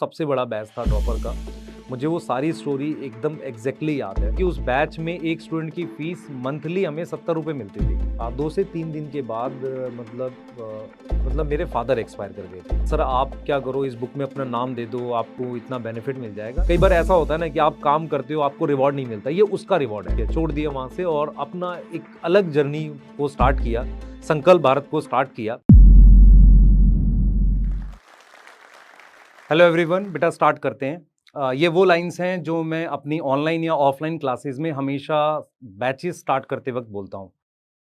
सबसे बड़ा बैच था ड्रॉपर का। मुझे वो सारी स्टोरी एकदम एग्जैक्टली याद है कि उस बैच में एक स्टूडेंट की फीस मंथली हमें 70 रुपये मिलती थी। 2 से 3 दिन के बाद मतलब मेरे फादर एक्सपायर कर गए थे। सर आप क्या करो, इस बुक में अपना नाम दे दो, आपको इतना बेनिफिट मिल जाएगा। कई बार ऐसा होता है ना कि आप काम करते हो, आपको रिवॉर्ड नहीं मिलता, ये उसका रिवॉर्ड है। छोड़ दिया वहाँ से और अपना एक अलग जर्नी को स्टार्ट किया, संकल्प भारत को स्टार्ट किया। हेलो एवरीवन, बेटा स्टार्ट करते हैं। ये वो लाइंस हैं जो मैं अपनी ऑनलाइन या ऑफलाइन क्लासेस में हमेशा बैचेस स्टार्ट करते वक्त बोलता हूँ।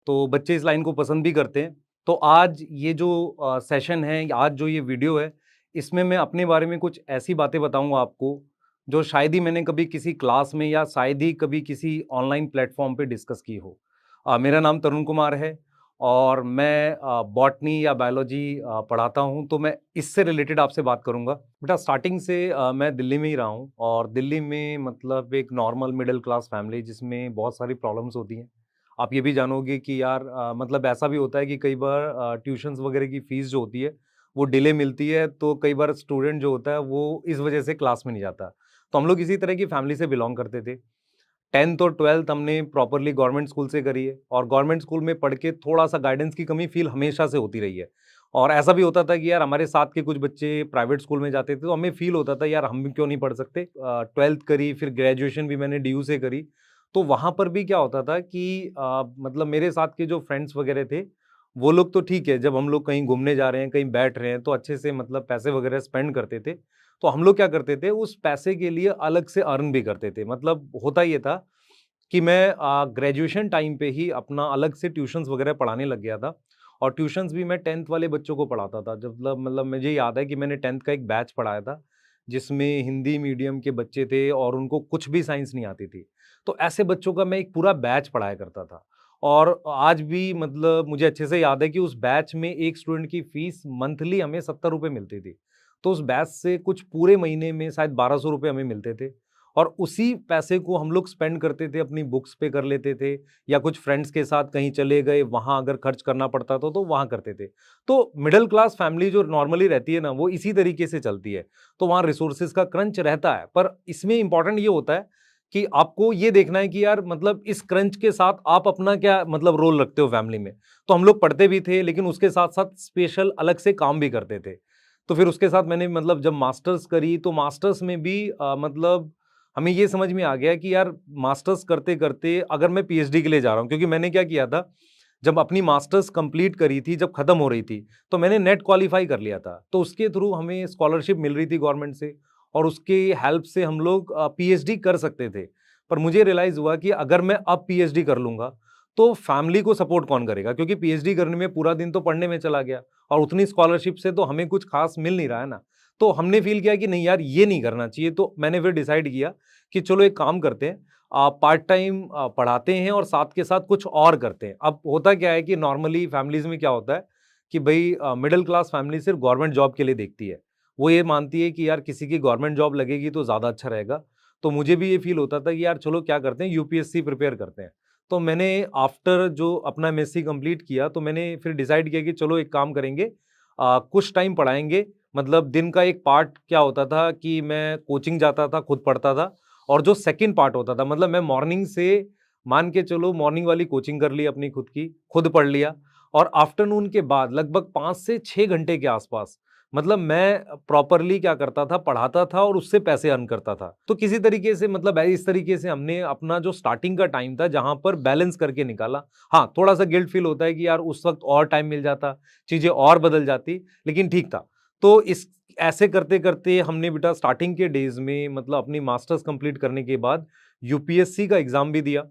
तो बच्चे इस लाइन को पसंद भी करते हैं। तो आज ये जो सेशन है, आज जो ये वीडियो है, इसमें मैं अपने बारे में कुछ ऐसी बातें बताऊंगा आपको जो शायद ही मैंने कभी किसी क्लास में या शायद ही कभी किसी ऑनलाइन प्लेटफॉर्म पे डिस्कस की हो। मेरा नाम तरुण कुमार है और मैं बॉटनी या बायोलॉजी पढ़ाता हूँ, तो मैं इससे रिलेटेड आपसे बात करूँगा। बेटा स्टार्टिंग से मैं दिल्ली में ही रहा हूँ और दिल्ली में मतलब एक नॉर्मल मिडिल क्लास फैमिली जिसमें बहुत सारी प्रॉब्लम्स होती हैं। आप ये भी जानोगे कि यार मतलब ऐसा भी होता है कि कई बार ट्यूशन्स वगैरह की फ़ीस जो होती है वो डिले मिलती है, तो कई बार स्टूडेंट जो होता है वो इस वजह से क्लास में नहीं जाता। तो हम लोग इसी तरह की फैमिली से बिलोंग करते थे। 10th और 12th हमने प्रॉपरली गवर्नमेंट स्कूल से करी है और गवर्नमेंट स्कूल में पढ़ के थोड़ा-सा गाइडेंस की कमी फ़ील हमेशा से होती रही है। और ऐसा भी होता था कि यार हमारे साथ के कुछ बच्चे प्राइवेट स्कूल में जाते थे, तो हमें फ़ील होता था यार हम भी क्यों नहीं पढ़ सकते। 12th करी, फिर ग्रेजुएशन भी मैंने डीयू से करी। तो वहाँ पर भी क्या होता था कि मतलब मेरे साथ के जो फ्रेंड्स वगैरह थे, वो लोग तो ठीक है, जब हम लोग कहीं घूमने जा रहे हैं, कहीं बैठ रहे हैं, तो अच्छे से मतलब पैसे वगैरह स्पेंड करते थे। तो हम लोग क्या करते थे, उस पैसे के लिए अलग से अर्न भी करते थे। मतलब होता ये था कि मैं ग्रेजुएशन टाइम पे ही अपना अलग से ट्यूशन्स वगैरह पढ़ाने लग गया था और ट्यूशन्स भी मैं 10th वाले बच्चों को पढ़ाता था। जब मतलब मुझे याद है कि मैंने 10th का एक बैच पढ़ाया था, जिसमें हिंदी मीडियम के बच्चे थे और उनको कुछ भी साइंस नहीं आती थी। तो ऐसे बच्चों का मैं एक पूरा बैच पढ़ाया करता था और आज भी मतलब मुझे अच्छे से याद है कि उस बैच में एक स्टूडेंट की फीस मंथली हमें 70 रुपये मिलती थी। तो उस बैच से कुछ पूरे महीने में शायद 1200 रुपये हमें मिलते थे और उसी पैसे को हम लोग स्पेंड करते थे, अपनी बुक्स पे कर लेते थे या कुछ फ्रेंड्स के साथ कहीं चले गए, वहाँ अगर खर्च करना पड़ता था तो वहाँ करते थे। तो मिडिल क्लास फैमिली जो नॉर्मली रहती है ना, वो इसी तरीके से चलती है। तो वहाँ रिसोर्सेज का क्रंच रहता है, पर इसमें इंपॉर्टेंट ये होता है कि आपको ये देखना है कि यार मतलब इस क्रंच के साथ आप अपना क्या मतलब रोल रखते हो फैमिली में। तो हम लोग पढ़ते भी थे, लेकिन उसके साथ-साथ स्पेशल अलग से काम भी करते थे। तो फिर उसके साथ मैंने मतलब जब मास्टर्स करी, तो मास्टर्स में भी मतलब हमें ये समझ में आ गया कि यार मास्टर्स करते-करते अगर मैं पीएचडी के लिए जा रहा हूँ, क्योंकि मैंने क्या किया था, जब अपनी मास्टर्स कंप्लीट करी थी, जब खत्म हो रही थी, तो मैंने नेट क्वालीफाई कर लिया था। तो उसके थ्रू हमें स्कॉलरशिप मिल रही थी गवर्नमेंट से और उसके हेल्प से हम लोग पीएचडी कर सकते थे। पर मुझे रियलाइज़ हुआ कि अगर मैं अब पीएचडी कर लूँगा, तो फैमिली को सपोर्ट कौन करेगा? क्योंकि पीएचडी करने में पूरा दिन तो पढ़ने में चला गया और उतनी स्कॉलरशिप से तो हमें कुछ खास मिल नहीं रहा है ना। तो हमने फ़ील किया कि नहीं यार, ये नहीं करना चाहिए। तो मैंने फिर डिसाइड किया कि चलो एक काम करते हैं, पार्ट टाइम पढ़ाते हैं और साथ के साथ कुछ और करते हैं। अब होता क्या है कि नॉर्मली फैमिलीज़ में क्या होता है कि भई मिडल क्लास फैमिली सिर्फ़ गवर्नमेंट जॉब के लिए देखती है। वो ये मानती है कि यार किसी की गवर्नमेंट जॉब लगेगी तो ज़्यादा अच्छा रहेगा। तो मुझे भी ये फ़ील होता था कि यार चलो क्या करते हैं, यूपीएससी प्रिपेयर करते हैं। तो मैंने आफ्टर जो अपना एमएससी कंप्लीट किया, तो मैंने फिर डिसाइड किया कि चलो एक काम करेंगे, कुछ टाइम पढ़ाएँगे। मतलब दिन का एक पार्ट क्या होता था कि मैं कोचिंग जाता था, खुद पढ़ता था और जो सेकंड पार्ट होता था, मतलब मैं मॉर्निंग से मान के चलो मॉर्निंग वाली कोचिंग कर ली अपनी खुद की, खुद पढ़ लिया और आफ्टरनून के बाद लगभग 5 से 6 घंटे के आसपास मतलब मैं प्रॉपरली क्या करता था, पढ़ाता था और उससे पैसे अर्न करता था। तो किसी तरीके से मतलब इस तरीके से हमने अपना जो स्टार्टिंग का टाइम था, जहाँ पर बैलेंस करके निकाला। हाँ, थोड़ा-सा गिल्ट फील होता है कि यार उस वक़्त और टाइम मिल जाता, चीज़ें और बदल जाती, लेकिन ठीक था। तो इस ऐसे करते-करते हमने बेटा स्टार्टिंग के डेज़ में मतलब अपनी मास्टर्स कंप्लीट करने के बाद यूपीएससी का एग्ज़ाम भी दिया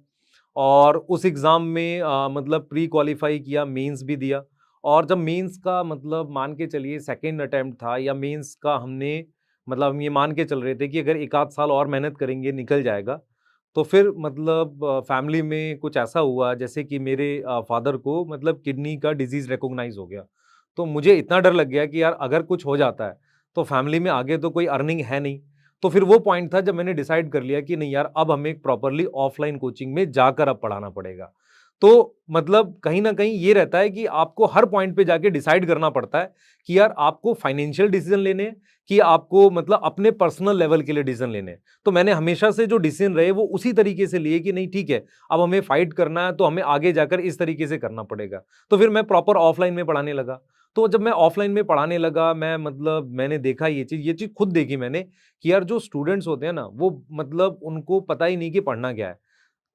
और उस एग्ज़ाम में मतलब प्री क्वालीफाई किया, मेंस भी दिया और जब मेंस का मतलब मान के चलिए सेकंड अटेम्प्ट था या मेंस का हमने मतलब हम ये मान के चल रहे थे कि अगर 1 आध साल और मेहनत करेंगे, निकल जाएगा। तो फिर मतलब फैमिली में कुछ ऐसा हुआ जैसे कि मेरे फादर को मतलब किडनी का डिज़ीज़ रिकॉग्नाइज़ हो गया। तो मुझे इतना डर लग गया कि यार अगर कुछ हो जाता है, तो फैमिली में आगे तो कोई अर्निंग है नहीं। तो फिर वो पॉइंट था जब मैंने डिसाइड कर लिया कि नहीं यार, अब हमें प्रॉपरली ऑफलाइन कोचिंग में जाकर अब पढ़ाना पड़ेगा। तो मतलब कहीं न कहीं ये रहता है कि आपको हर पॉइंट पे जाके डिसाइड करना पड़ता है कि यार आपको फाइनेंशियल डिसीजन लेने हैं कि आपको मतलब अपने पर्सनल लेवल के लिए डिसीजन लेने हैं। तो मैंने हमेशा से जो डिसीजन रहे वो उसी तरीके से लिए कि नहीं ठीक है, अब हमें फाइट करना है तो हमें आगे जाकर इस तरीके से करना पड़ेगा। तो फिर मैं प्रॉपर ऑफलाइन में पढ़ाने लगा। तो जब मैं ऑफलाइन में पढ़ाने लगा, मैं मतलब मैंने देखा ये चीज़ खुद देखी मैंने कि यार जो स्टूडेंट्स होते हैं ना, वो मतलब उनको पता ही नहीं कि पढ़ना क्या है।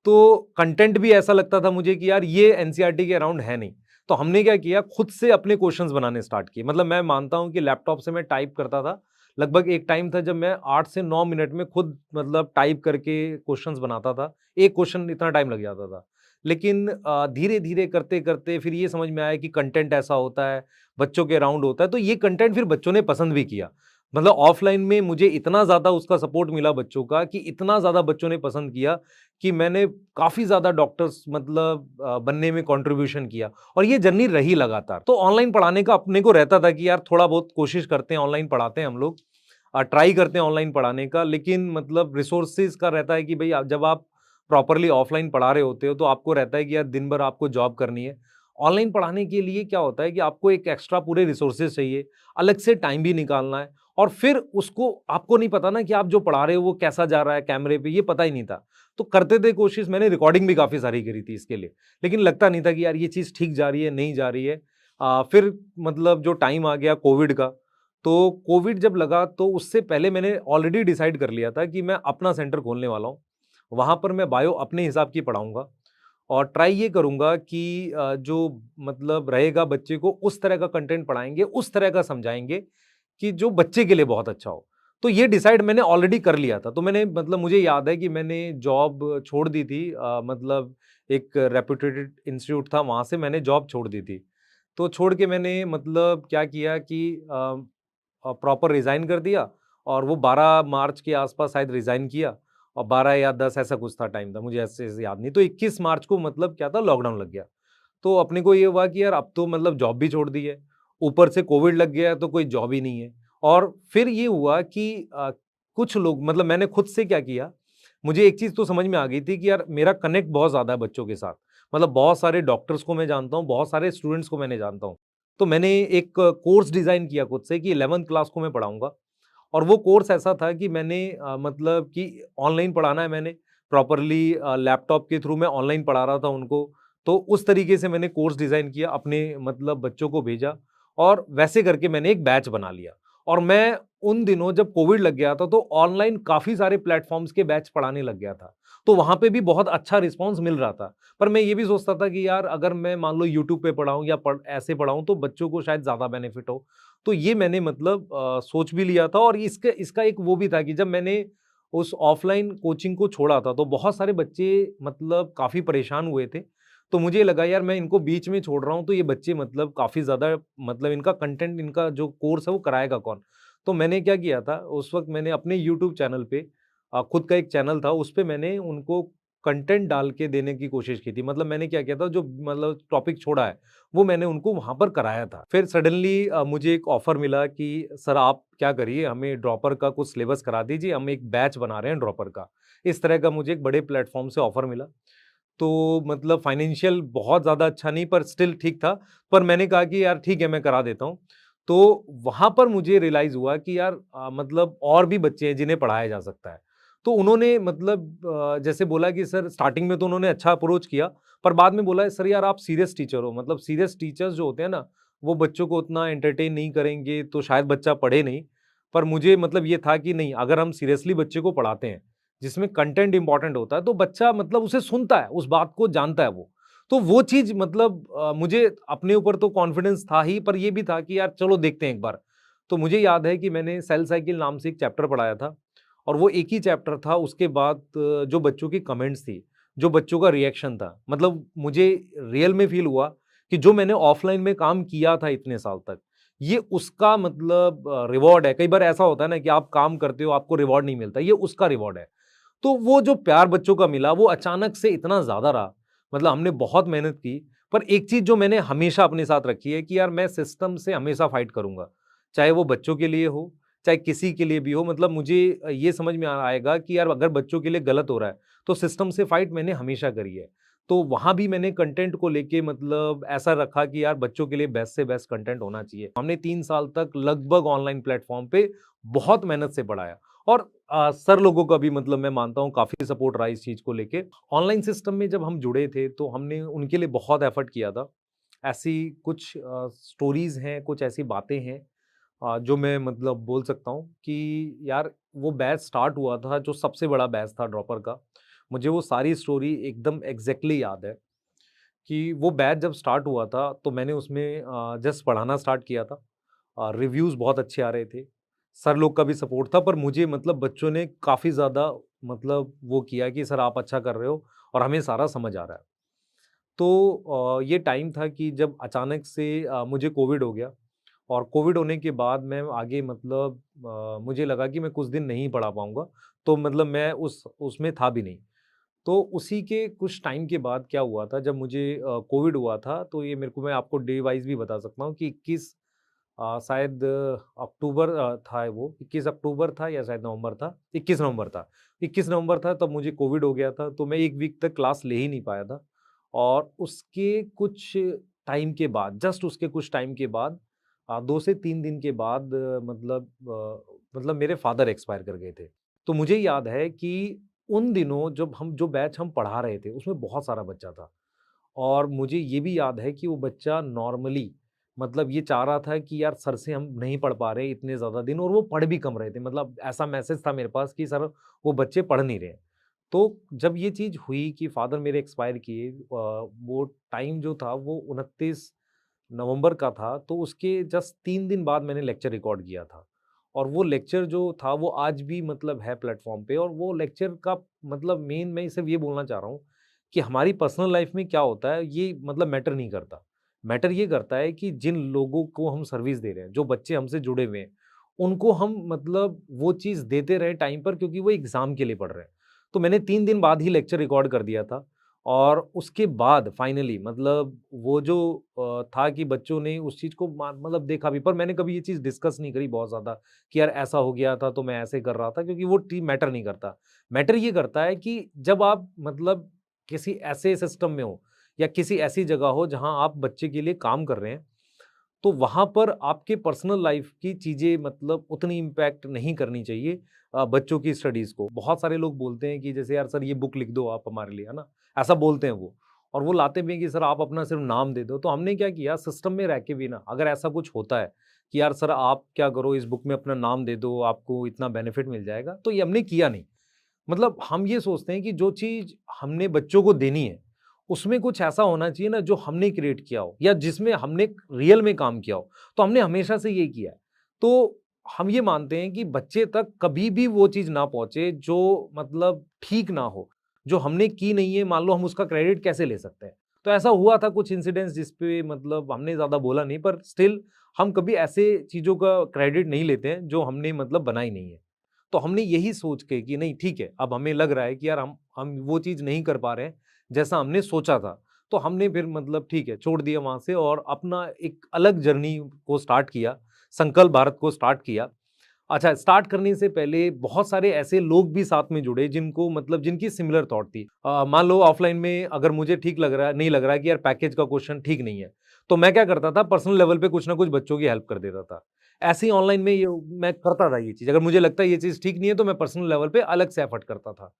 तो कंटेंट भी ऐसा लगता था मुझे कि यार ये एनसीईआरटी के अराउंड है नहीं। तो हमने क्या किया, खुद से अपने क्वेश्चंस बनाने स्टार्ट किए। मतलब मैं मानता हूँ कि लैपटॉप से मैं टाइप करता था। लगभग एक टाइम था जब मैं 8 से 9 मिनट में खुद मतलब टाइप करके क्वेश्चंस बनाता था। एक क्वेश्चन इतना टाइम लग जाता था। लेकिन धीरे-धीरे करते-करते फिर ये समझ में आया कि कंटेंट ऐसा होता है, बच्चों के अराउंड होता है, तो ये कंटेंट फिर बच्चों ने पसंद भी किया। मतलब ऑफलाइन में मुझे इतना ज़्यादा उसका सपोर्ट मिला बच्चों का कि इतना ज़्यादा बच्चों ने पसंद किया कि मैंने काफ़ी ज़्यादा डॉक्टर्स मतलब बनने में कंट्रीब्यूशन किया और ये जर्नी रही लगातार। तो ऑनलाइन पढ़ाने का अपने को रहता था कि यार थोड़ा बहुत कोशिश करते हैं, ऑनलाइन पढ़ाते हैं हम लोग, ट्राई करते हैं ऑनलाइन पढ़ाने का, लेकिन मतलब रिसोर्सेज़ का रहता है कि भई जब आप प्रॉपरली ऑफलाइन पढ़ा रहे होते हो तो आपको रहता है कि यार दिन भर आपको जॉब करनी है। ऑनलाइन पढ़ाने के लिए क्या होता है कि आपको एक एक्स्ट्रा पूरे रिसोर्सेज़ चाहिए, अलग से टाइम भी निकालना है और फिर उसको आपको नहीं पता ना कि आप जो पढ़ा रहे हो वो कैसा जा रहा है कैमरे पे, ये पता ही नहीं था। तो करते थे कोशिश, मैंने रिकॉर्डिंग भी काफ़ी सारी करी थी इसके लिए, लेकिन लगता नहीं था कि यार ये चीज़ ठीक जा रही है, नहीं जा रही है। फिर मतलब जो टाइम आ गया कोविड का, तो कोविड जब लगा तो उससे पहले मैंने ऑलरेडी डिसाइड कर लिया था कि मैं अपना सेंटर खोलने वाला हूँ। वहाँ पर मैं बायो अपने हिसाब की पढ़ाऊँगा और ट्राई ये करूँगा कि जो मतलब रहेगा बच्चे को उस तरह का कंटेंट पढ़ाएँगे, उस तरह का समझाएँगे कि जो बच्चे के लिए बहुत अच्छा हो। तो ये डिसाइड मैंने ऑलरेडी कर लिया था। तो मैंने मतलब मुझे याद है कि मैंने जॉब छोड़ दी थी, मतलब एक रेप्यूटेड इंस्टीट्यूट था, वहाँ से मैंने जॉब छोड़ दी थी। तो छोड़ के मैंने मतलब क्या किया कि प्रॉपर रिज़ाइन कर दिया और वो 12 मार्च के आस-पास शायद रिज़ाइन किया और 12 या 10 ऐसा कुछ था टाइम था, मुझे ऐसे से याद नहीं। तो 21 मार्च को मतलब क्या था, लॉकडाउन लग गया। तो अपने को ये हुआ कि यार अब तो मतलब जॉब भी छोड़ दी है, ऊपर से कोविड लग गया है तो कोई जॉब ही नहीं है। और फिर ये हुआ कि कुछ लोग मतलब मैंने खुद से क्या किया, मुझे एक चीज़ तो समझ में आ गई थी कि यार मेरा कनेक्ट बहुत ज़्यादा है बच्चों के साथ। मतलब बहुत सारे डॉक्टर्स को मैं जानता हूँ, बहुत सारे स्टूडेंट्स को मैंने जानता हूँ। तो मैंने एक कोर्स डिज़ाइन किया खुद से कि 11th क्लास को मैं पढ़ाऊँगा और वो कोर्स ऐसा था कि मैंने मतलब कि ऑनलाइन पढ़ाना है मैंने, प्रॉपरली लैपटॉप के थ्रू मैं ऑनलाइन पढ़ा रहा था उनको। तो उस तरीके से मैंने कोर्स डिज़ाइन किया, अपने मतलब बच्चों को भेजा और वैसे करके मैंने एक बैच बना लिया। और मैं उन दिनों जब कोविड लग गया था तो ऑनलाइन काफ़ी सारे प्लेटफ़ॉर्म्स के बैच पढ़ाने लग गया था। तो वहाँ पे भी बहुत अच्छा रिस्पॉन्स मिल रहा था। पर मैं ये भी सोचता था कि यार अगर मैं मान लो यूट्यूब पे पढ़ाऊँ या ऐसे पढ़ाऊँ तो बच्चों को शायद ज़्यादा बेनिफिट हो। तो ये मैंने मतलब सोच भी लिया था और इसका इसका एक वो भी था कि जब मैंने उस ऑफ़लाइन कोचिंग को छोड़ा था, तो बहुत सारे बच्चे मतलब काफ़ी परेशान हुए थे। तो मुझे लगा यार मैं इनको बीच में छोड़ रहा हूँ, तो ये बच्चे मतलब काफ़ी ज़्यादा मतलब इनका कंटेंट, इनका जो कोर्स है वो कराएगा कौन? तो मैंने क्या किया था, उस वक़्त मैंने अपने यूट्यूब चैनल पे खुद का एक चैनल था, उसपे मैंने उनको कंटेंट डाल के देने की कोशिश की थी। मतलब मैंने क्या किया था, जो मतलब टॉपिक छोड़ा है, वो मैंने उनको वहाँ पर कराया था। फिर सडनली मुझे एक ऑफ़र मिला कि सर आप क्या करिए, हमें ड्रॉपर का कुछ सिलेबस करा दीजिए, हम एक बैच बना रहे हैं ड्रॉपर का। इस तरह का मुझे एक बड़े प्लेटफ़ॉर्म से ऑफ़र मिला। तो मतलब फाइनेंशियल बहुत ज़्यादा अच्छा नहीं पर स्टिल ठीक था। पर मैंने कहा कि यार ठीक है मैं करा देता हूँ। तो वहाँ पर मुझे रियलाइज़ हुआ कि यार मतलब और भी बच्चे हैं जिन्हें पढ़ाया जा सकता है। तो उन्होंने मतलब जैसे बोला कि सर स्टार्टिंग में तो उन्होंने अच्छा अप्रोच किया, पर बाद में बोला सर यार आप सीरियस टीचर हो, मतलब सीरियस टीचर्स जो होते हैं ना, वो बच्चों को उतना एंटरटेन नहीं करेंगे तो शायद बच्चा पढ़े नहीं। पर मुझे मतलब ये था कि नहीं, अगर हम सीरियसली बच्चे को पढ़ाते हैं जिसमें कंटेंट इंपॉर्टेंट होता है, तो बच्चा मतलब उसे सुनता है, उस बात को जानता है वो। तो वो चीज़ मतलब मुझे अपने ऊपर तो कॉन्फिडेंस था ही, पर ये भी था कि यार चलो देखते हैं एक बार। तो मुझे याद है कि मैंने सेल साइकिल नाम से एक चैप्टर पढ़ाया था और वो एक ही चैप्टर था, उसके बाद जो बच्चों की कमेंट्स थी, जो बच्चों का रिएक्शन था, मतलब मुझे रियल में फ़ील हुआ कि जो मैंने ऑफ़लाइन में काम किया था इतने साल तक, ये उसका मतलब रिवॉर्ड है। कई बार ऐसा होता है ना कि आप काम करते हो, आपको रिवॉर्ड नहीं मिलता, ये उसका रिवॉर्ड है। तो वो जो प्यार बच्चों का मिला वो अचानक से इतना ज़्यादा रहा, मतलब हमने बहुत मेहनत की, पर एक चीज़ जो मैंने हमेशा अपने साथ रखी है कि यार मैं सिस्टम से हमेशा फाइट करूँगा। चाहे वो बच्चों के लिए हो, चाहे किसी के लिए भी हो, मतलब मुझे ये समझ में आएगा कि यार अगर बच्चों के लिए गलत हो रहा है, तो सिस्टम से फाइट मैंने हमेशा करी है। तो वहाँ भी मैंने कंटेंट को लेके मतलब ऐसा रखा कि यार बच्चों के लिए बेस्ट से बेस्ट कंटेंट होना चाहिए। हमने 3 साल तक लगभग ऑनलाइन प्लेटफ़ॉर्म पे बहुत मेहनत से पढ़ाया और सर लोगों का भी मतलब मैं मानता हूँ काफ़ी सपोर्ट रहा इस चीज़ को लेके। ऑनलाइन सिस्टम में जब हम जुड़े थे तो हमने उनके लिए बहुत एफ़र्ट किया था। ऐसी कुछ स्टोरीज़ हैं, कुछ ऐसी बातें हैं जो मैं मतलब बोल सकता हूँ कि यार वो बैच स्टार्ट हुआ था जो सबसे बड़ा बैच था ड्रॉपर का। मुझे वो सारी स्टोरी एकदम एग्ज़ैक्टली याद है कि वो बैच जब स्टार्ट हुआ था तो मैंने उसमें जस्ट पढ़ाना स्टार्ट किया था। रिव्यूज़ बहुत अच्छे आ रहे थे। सर लोग का भी सपोर्ट था पर मुझे मतलब बच्चों ने काफ़ी ज़्यादा मतलब वो किया कि सर आप अच्छा कर रहे हो और हमें सारा समझ आ रहा है। तो ये टाइम था कि जब अचानक से मुझे कोविड हो गया और कोविड होने के बाद मैं आगे मतलब मुझे लगा कि मैं कुछ दिन नहीं पढ़ा पाऊँगा, तो मतलब मैं उस उसमें था भी नहीं। तो उसी के कुछ टाइम के बाद क्या हुआ था जब मुझे कोविड हुआ था, तो ये मेरे को मैं आपको डे वाइज़ भी बता सकता हूँ कि 21 शायद अक्टूबर था वो 21 अक्टूबर था या शायद नवंबर था, 21 नवंबर था। 21 नवंबर था तब मुझे कोविड हो गया था, तो मैं 1 वीक तक क्लास ले ही नहीं पाया था और उसके कुछ टाइम के बाद जस्ट उसके कुछ टाइम के बाद 2 से 3 दिन के बाद मतलब मेरे फादर एक्सपायर कर गए थे। तो मुझे याद है कि उन दिनों जब हम जो बैच हम पढ़ा रहे थे, उसमें बहुत सारा बच्चा था और मुझे ये भी याद है कि वो बच्चा नॉर्मली मतलब ये चाह रहा था कि यार सर से हम नहीं पढ़ पा रहे इतने ज़्यादा दिन और वो पढ़ भी कम रहे थे। मतलब ऐसा मैसेज था मेरे पास कि सर वो बच्चे पढ़ नहीं रहे हैं। तो जब ये चीज़ हुई कि फादर मेरे एक्सपायर किए वो टाइम जो था वो 29 नवंबर का था, तो उसके जस्ट 3 दिन बाद मैंने लेक्चर रिकॉर्ड किया था। और वो लेक्चर जो था वो आज भी मतलब है प्लेटफ़ॉर्म पे और वो लेक्चर का मतलब मेन मैं सिर्फ़ ये बोलना चाह रहा हूँ कि हमारी पर्सनल लाइफ़ में क्या होता है ये मतलब मैटर नहीं करता। मैटर ये करता है कि जिन लोगों को हम सर्विस दे रहे हैं, जो बच्चे हमसे जुड़े हुए हैं, उनको हम मतलब वो चीज़ देते रहें टाइम पर क्योंकि वो एग्ज़ाम के लिए पढ़ रहे हैं। तो मैंने 3 दिन बाद ही लेक्चर रिकॉर्ड कर दिया था और उसके बाद फाइनली मतलब वो जो था कि बच्चों ने उस चीज़ को मतलब देखा भी पर मैंने कभी ये चीज़ डिस्कस नहीं करी बहुत ज़्यादा कि यार ऐसा हो गया था तो मैं ऐसे कर रहा था क्योंकि वो टी मैटर नहीं करता। मैटर ये करता है कि जब आप मतलब किसी ऐसे सिस्टम में हो या किसी ऐसी जगह हो जहाँ आप बच्चे के लिए काम कर रहे हैं तो वहाँ पर आपके पर्सनल लाइफ की चीज़ें मतलब उतनी इम्पैक्ट नहीं करनी चाहिए बच्चों की स्टडीज़ को। बहुत सारे लोग बोलते हैं कि जैसे यार सर ये बुक लिख दो आप हमारे लिए, है ना? ऐसा बोलते हैं वो और वो लाते भी हैं कि सर आप अपना सिर्फ़ नाम दे दो। तो हमने क्या किया सिस्टम में रह के भी ना अगर ऐसा कुछ होता है कि यार सर आप क्या करो इस बुक में अपना नाम दे दो, आपको इतना बेनिफिट मिल जाएगा, तो ये हमने किया नहीं। मतलब हम ये सोचते हैं कि जो चीज़ हमने बच्चों को देनी है, उसमें कुछ ऐसा होना चाहिए ना जो हमने क्रिएट किया हो या जिसमें हमने रियल में काम किया हो। तो हमने हमेशा से ये किया है। तो हम ये मानते हैं कि बच्चे तक कभी भी वो चीज़ ना पहुँचे जो मतलब ठीक ना हो। जो हमने की नहीं है मान लो हम उसका क्रेडिट कैसे ले सकते हैं? तो ऐसा हुआ था कुछ इंसिडेंट्स जिस पे मतलब हमने ज़्यादा बोला नहीं पर स्टिल हम कभी ऐसे चीज़ों का क्रेडिट नहीं लेते हैं जो हमने मतलब बनाई नहीं है। तो हमने यही सोच के कि नहीं ठीक है, अब हमें लग रहा है कि यार हम वो चीज़ नहीं कर पा रहे हैं, जैसा हमने सोचा था। तो हमने फिर मतलब ठीक है, छोड़ दिया वहाँ से और अपना एक अलग जर्नी को स्टार्ट किया, संकल्प भारत को स्टार्ट किया। अच्छा, स्टार्ट करने से पहले बहुत सारे ऐसे लोग भी साथ में जुड़े जिनको मतलब जिनकी सिमिलर थॉट थी। मान लो ऑफलाइन में अगर मुझे ठीक लग रहा है नहीं लग रहा है कि यार पैकेज का क्वेश्चन ठीक नहीं है, तो मैं क्या करता था पर्सनल लेवल पे कुछ ना कुछ बच्चों की हेल्प कर देता था। ऐसे ही ऑनलाइन में ये मैं करता था ये चीज़। अगर मुझे लगता है ये चीज़ ठीक नहीं है तो मैं पर्सनल लेवल पे अलग से एफर्ट करता था।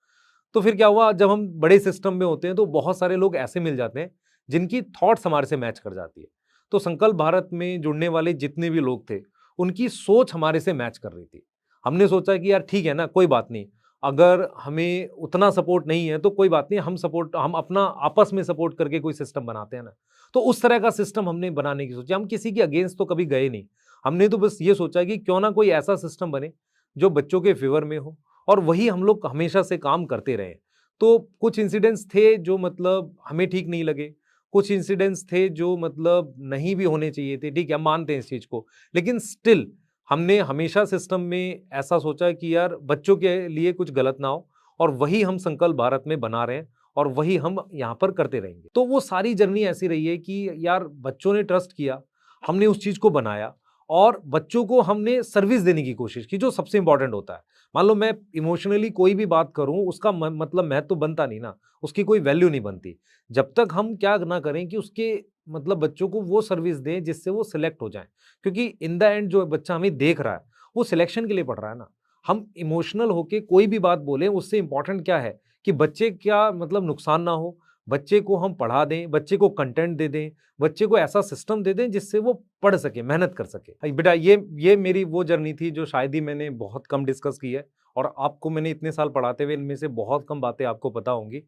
तो फिर क्या हुआ जब हम बड़े सिस्टम में होते हैं तो बहुत सारे लोग ऐसे मिल जाते हैं जिनकी थॉट्स हमारे से मैच कर जाती है। तो संकल्प भारत में जुड़ने वाले जितने भी लोग थे, उनकी सोच हमारे से मैच कर रही थी। हमने सोचा कि यार ठीक है ना, कोई बात नहीं। अगर हमें उतना सपोर्ट नहीं है तो कोई बात नहीं, हम अपना आपस में सपोर्ट करके कोई सिस्टम बनाते हैं ना। तो उस तरह का सिस्टम हमने बनाने की सोची। हम किसी के अगेंस्ट तो कभी गए नहीं। हमने तो बस ये सोचा कि क्यों ना कोई ऐसा सिस्टम बने जो बच्चों के फेवर में हो और वही हम लोग हमेशा से काम करते रहे। तो कुछ इंसिडेंट्स थे जो मतलब हमें ठीक नहीं लगे, कुछ इंसिडेंट्स थे जो मतलब नहीं भी होने चाहिए थे, ठीक है, हम मानते हैं इस चीज़ को। लेकिन स्टिल हमने हमेशा सिस्टम में ऐसा सोचा कि यार बच्चों के लिए कुछ गलत ना हो और वही हम संकल्प भारत में बना रहे हैं और वही हम यहाँ पर करते रहेंगे। तो वो सारी जर्नी ऐसी रही है कि यार बच्चों ने ट्रस्ट किया, हमने उस चीज़ को बनाया और बच्चों को हमने सर्विस देने की कोशिश की, जो सबसे इंपॉर्टेंट होता है। मान लो मैं इमोशनली कोई भी बात करूं, उसका मतलब महत्व तो बनता नहीं ना, उसकी कोई वैल्यू नहीं बनती जब तक हम क्या ना करें कि उसके मतलब बच्चों को वो सर्विस दें जिससे वो सिलेक्ट हो जाएं। क्योंकि इन द एंड जो बच्चा हमें देख रहा है वो सिलेक्शन के लिए पढ़ रहा है ना। हम इमोशनल होके कोई भी बात बोलें, उससे इंपॉर्टेंट क्या है कि बच्चे क्या मतलब नुकसान ना हो, बच्चे को हम पढ़ा दें, बच्चे को कंटेंट दे दें, बच्चे को ऐसा सिस्टम दे दें जिससे वो पढ़ सके, मेहनत कर सके। बेटा ये मेरी वो जर्नी थी जो शायद ही मैंने बहुत कम डिस्कस की है, और आपको मैंने इतने साल पढ़ाते हुए इनमें से बहुत कम बातें आपको पता होंगी।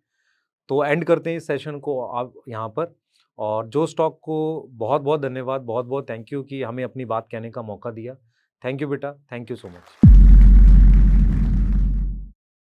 तो एंड करते हैं इस सेशन को आप यहाँ पर। और जो स्टॉक को बहुत बहुत धन्यवाद, बहुत बहुत थैंक यू कि हमें अपनी बात कहने का मौका दिया। थैंक यू बेटा, थैंक यू सो मच।